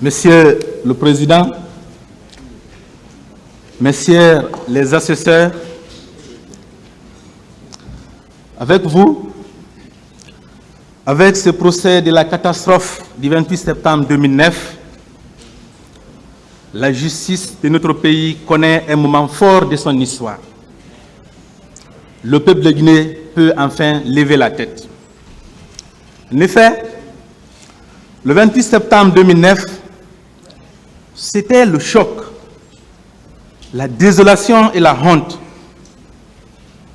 Monsieur le Président, Messieurs les assesseurs, avec vous, avec ce procès de la catastrophe du 28 septembre 2009, la justice de notre pays connaît un moment fort de son histoire. Le peuple de Guinée peut enfin lever la tête. En effet, le 28 septembre 2009, c'était le choc, la désolation et la honte,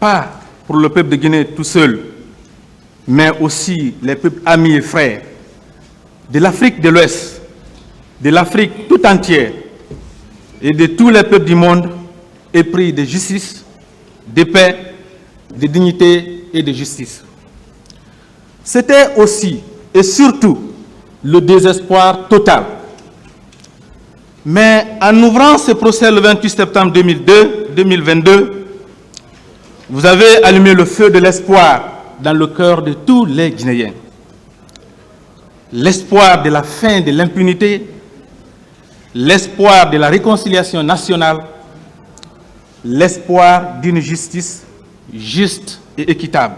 pas pour le peuple de Guinée tout seul, mais aussi les peuples amis et frères de l'Afrique de l'Ouest, de l'Afrique tout entière et de tous les peuples du monde épris de justice, de paix, de dignité et de justice. C'était aussi et surtout le désespoir total. Mais en ouvrant ce procès le 28 septembre 2022, vous avez allumé le feu de l'espoir dans le cœur de tous les Guinéens. L'espoir de la fin de l'impunité, l'espoir de la réconciliation nationale, l'espoir d'une justice juste et équitable,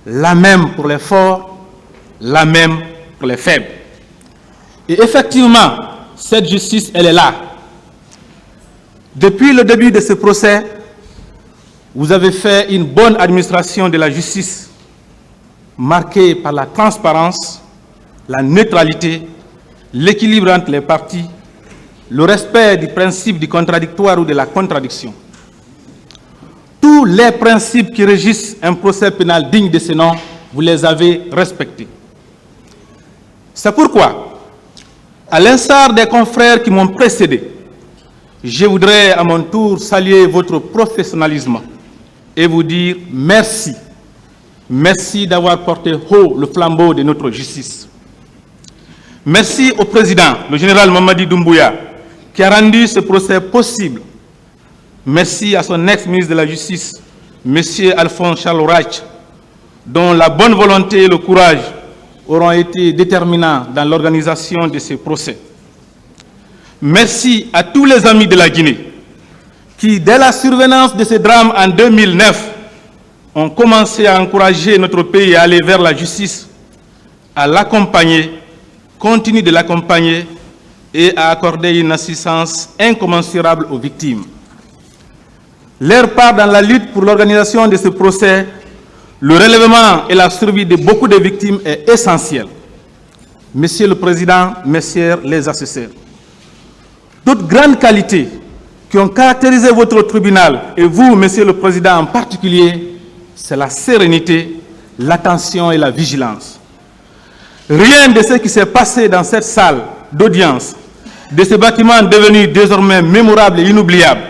la même pour les forts, la même pour les faibles. Et effectivement, cette justice, elle est là. Depuis le début de ce procès, vous avez fait une bonne administration de la justice, marquée par la transparence, la neutralité, l'équilibre entre les parties, le respect du principe du contradictoire ou de la contradiction. Tous les principes qui régissent un procès pénal digne de ce nom, vous les avez respectés. C'est pourquoi, à l'instar des confrères qui m'ont précédé, je voudrais à mon tour saluer votre professionnalisme et vous dire merci. Merci d'avoir porté haut le flambeau de notre justice. Merci au président, le général Mamadi Doumbouya, qui a rendu ce procès possible. Merci à son ex-ministre de la Justice, M. Alphonse Charles-Rach, dont la bonne volonté et le courage auront été déterminants dans l'organisation de ce procès. Merci à tous les amis de la Guinée qui, dès la survenance de ce drame en 2009, ont commencé à encourager notre pays à aller vers la justice, à l'accompagner, continuent de l'accompagner et à accorder une assistance incommensurable aux victimes. Leur part dans la lutte pour l'organisation de ce procès, le relèvement et la survie de beaucoup de victimes est essentiel. Monsieur le Président, Messieurs les assesseurs, d'autres grandes qualités qui ont caractérisé votre tribunal, et vous, Monsieur le Président en particulier, c'est la sérénité, l'attention et la vigilance. Rien de ce qui s'est passé dans cette salle d'audience, de ce bâtiment devenu désormais mémorable et inoubliable,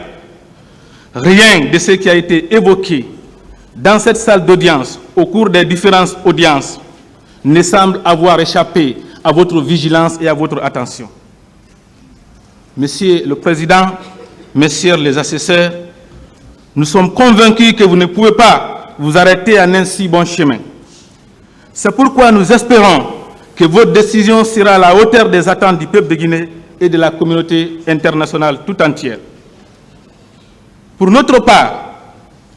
rien de ce qui a été évoqué dans cette salle d'audience au cours des différentes audiences ne semble avoir échappé à votre vigilance et à votre attention. Monsieur le Président, Messieurs les assesseurs, nous sommes convaincus que vous ne pouvez pas vous arrêter en un si bon chemin. C'est pourquoi nous espérons que votre décision sera à la hauteur des attentes du peuple de Guinée et de la communauté internationale tout entière. Pour notre part,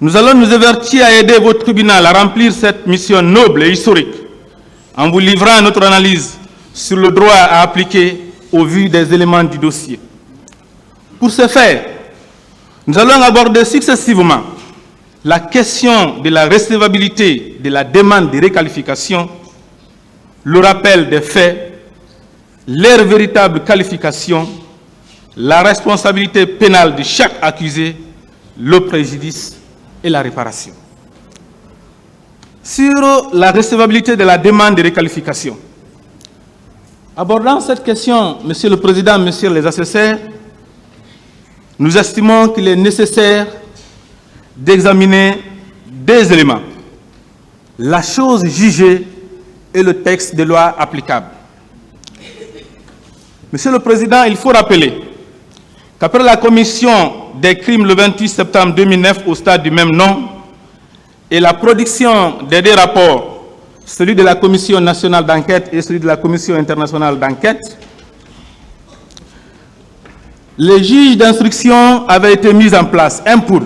nous allons nous avertir à aider votre tribunal à remplir cette mission noble et historique en vous livrant notre analyse sur le droit à appliquer au vu des éléments du dossier. Pour ce faire, nous allons aborder successivement la question de la recevabilité de la demande de requalification, le rappel des faits, leur véritable qualification, la responsabilité pénale de chaque accusé, le préjudice et la réparation. Sur la recevabilité de la demande de requalification, abordant cette question, Monsieur le Président, Messieurs les assesseurs, nous estimons qu'il est nécessaire d'examiner deux éléments: la chose jugée et le texte de loi applicable. Monsieur le Président, il faut rappeler qu'après la commission des crimes le 28 septembre 2009 au stade du même nom et la production des deux rapports, celui de la Commission nationale d'enquête et celui de la Commission internationale d'enquête, les juges d'instruction avaient été mis en place, un pool.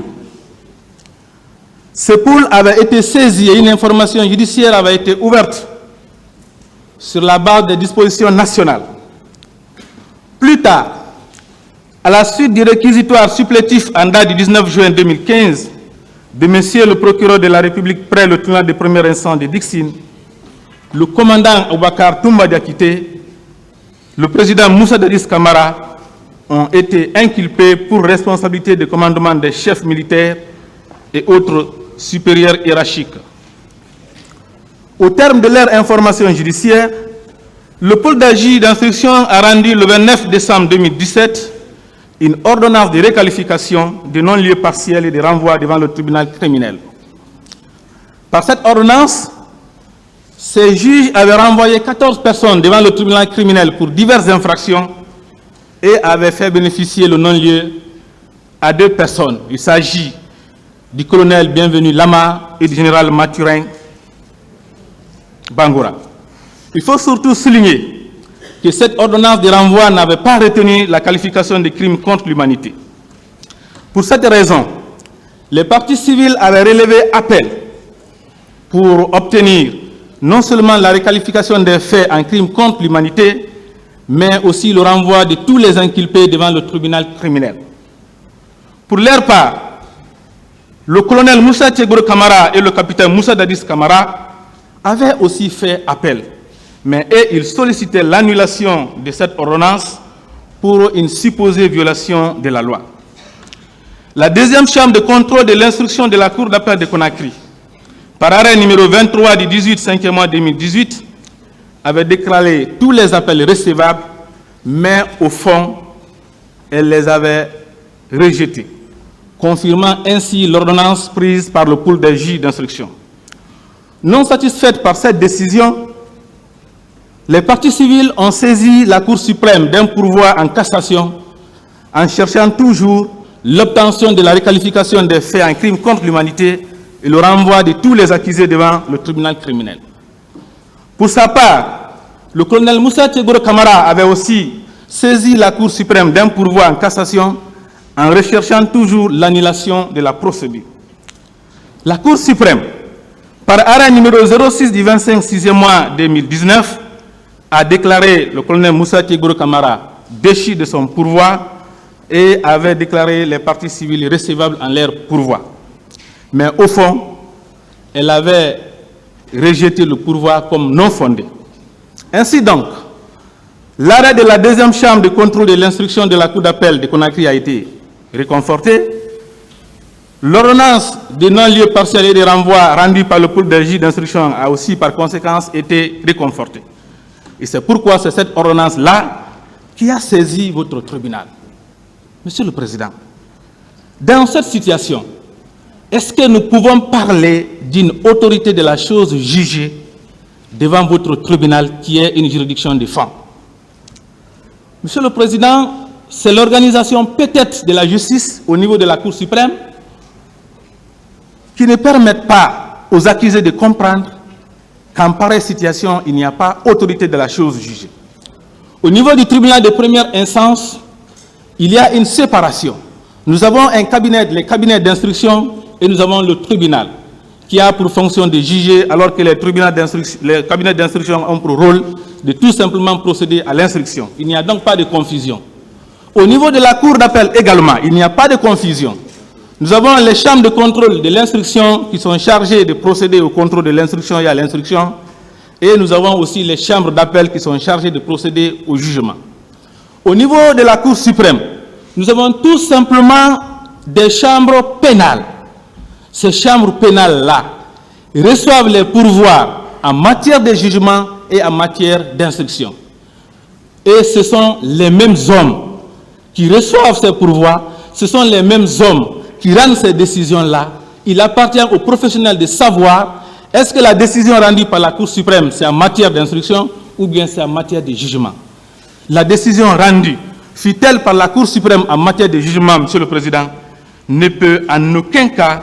Ce pool avait été saisi et une information judiciaire avait été ouverte sur la base des dispositions nationales. Plus tard, à la suite du réquisitoire supplétif en date du 19 juin 2015 de M. le procureur de la République près le tribunal de première instance de Dixine, le commandant Aboubakar Toumba Diakité, le président Moussa Dadis Camara ont été inculpés pour responsabilité de commandement des chefs militaires et autres supérieurs hiérarchiques. Au terme de leur information judiciaire, le pôle d'agir d'instruction a rendu le 29 décembre 2017 une ordonnance de réqualification de non-lieu partiel et de renvoi devant le tribunal criminel. Par cette ordonnance, ces juges avaient renvoyé 14 personnes devant le tribunal criminel pour diverses infractions et avaient fait bénéficier le non-lieu à 2 personnes. Il s'agit du colonel Bienvenu Lama et du général Mathurin Bangoura. Il faut surtout souligner que cette ordonnance de renvoi n'avait pas retenu la qualification de crime contre l'humanité. Pour cette raison, les parties civiles avaient relevé appel pour obtenir non seulement la requalification des faits en crime contre l'humanité, mais aussi le renvoi de tous les inculpés devant le tribunal criminel. Pour leur part, le colonel Moussa Tchegouro Camara et le capitaine Moussa Dadis Camara avaient aussi fait appel, mais ils sollicitaient l'annulation de cette ordonnance pour une supposée violation de la loi. La deuxième chambre de contrôle de l'instruction de la Cour d'appel de Conakry, par arrêt numéro 23 du 18 5e mois 2018, avait déclaré tous les appels recevables, mais au fond, elle les avait rejetés, confirmant ainsi l'ordonnance prise par le pôle des juges d'instruction. Non satisfaites par cette décision, les parties civiles ont saisi la Cour suprême d'un pourvoi en cassation en cherchant toujours l'obtention de la requalification des faits en crime contre l'humanité et le renvoi de tous les accusés devant le tribunal criminel. Pour sa part, le colonel Moussa Tchegouro Camara avait aussi saisi la Cour suprême d'un pourvoi en cassation en recherchant toujours l'annulation de la procédure. La Cour suprême, par arrêt numéro 06 du 25 6e mois 2019, a déclaré le colonel Moussa Tchegouro Camara déchu de son pourvoi et avait déclaré les parties civiles recevables en leur pourvoi. Mais au fond, elle avait rejeté le pourvoi comme non fondé. Ainsi donc, l'arrêt de la deuxième chambre de contrôle de l'instruction de la Cour d'appel de Conakry a été réconforté. L'ordonnance de non-lieu partiel et de renvoi rendue par le pôle de juge d'instruction a aussi par conséquence été réconfortée. Et c'est pourquoi c'est cette ordonnance-là qui a saisi votre tribunal. Monsieur le Président, dans cette situation, est-ce que nous pouvons parler d'une autorité de la chose jugée devant votre tribunal qui est une juridiction de fond? Monsieur le Président, c'est l'organisation peut-être de la justice au niveau de la Cour suprême qui ne permettent pas aux accusés de comprendre qu'en pareille situation, il n'y a pas autorité de la chose jugée. Au niveau du tribunal de première instance, il y a une séparation. Nous avons un cabinet, les cabinets d'instruction, et nous avons le tribunal qui a pour fonction de juger, alors que les cabinets d'instruction ont pour rôle de tout simplement procéder à l'instruction. Il n'y a donc pas de confusion. Au niveau de la Cour d'appel également, il n'y a pas de confusion. Nous avons les chambres de contrôle de l'instruction qui sont chargées de procéder au contrôle de l'instruction et à l'instruction, et nous avons aussi les chambres d'appel qui sont chargées de procéder au jugement. Au niveau de la Cour suprême, nous avons tout simplement des chambres pénales. Ces chambres pénales-là reçoivent les pourvoirs en matière de jugement et en matière d'instruction. Et ce sont les mêmes hommes qui reçoivent ces pourvoirs, ce sont les mêmes hommes qui rendent ces décisions-là. Il appartient aux professionnels de savoir est-ce que la décision rendue par la Cour suprême, c'est en matière d'instruction ou bien c'est en matière de jugement. La décision rendue, fût-elle par la Cour suprême en matière de jugement, Monsieur le Président, ne peut en aucun cas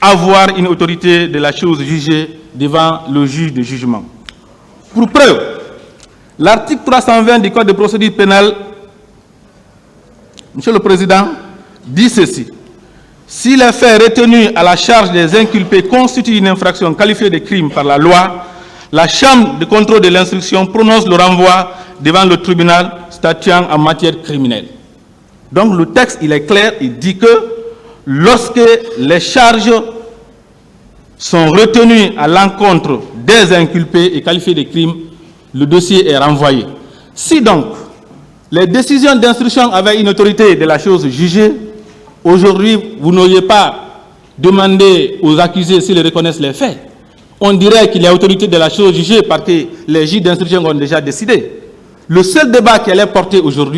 avoir une autorité de la chose jugée devant le juge de jugement. Pour preuve, l'article 320 du Code de procédure pénale Monsieur le Président, dit ceci. Si les faits retenus à la charge des inculpés constituent une infraction qualifiée de crime par la loi, la Chambre de contrôle de l'instruction prononce le renvoi devant le tribunal statuant en matière criminelle. Donc le texte, il est clair, il dit que lorsque les charges sont retenues à l'encontre des inculpés et qualifiées de crimes, le dossier est renvoyé. Si donc les décisions d'instruction avaient une autorité de la chose jugée, aujourd'hui, vous n'auriez pas demandé aux accusés s'ils reconnaissent les faits. On dirait qu'il y a autorité de la chose jugée parce que les juges d'instruction ont déjà décidé. Le seul débat qui allait porter aujourd'hui,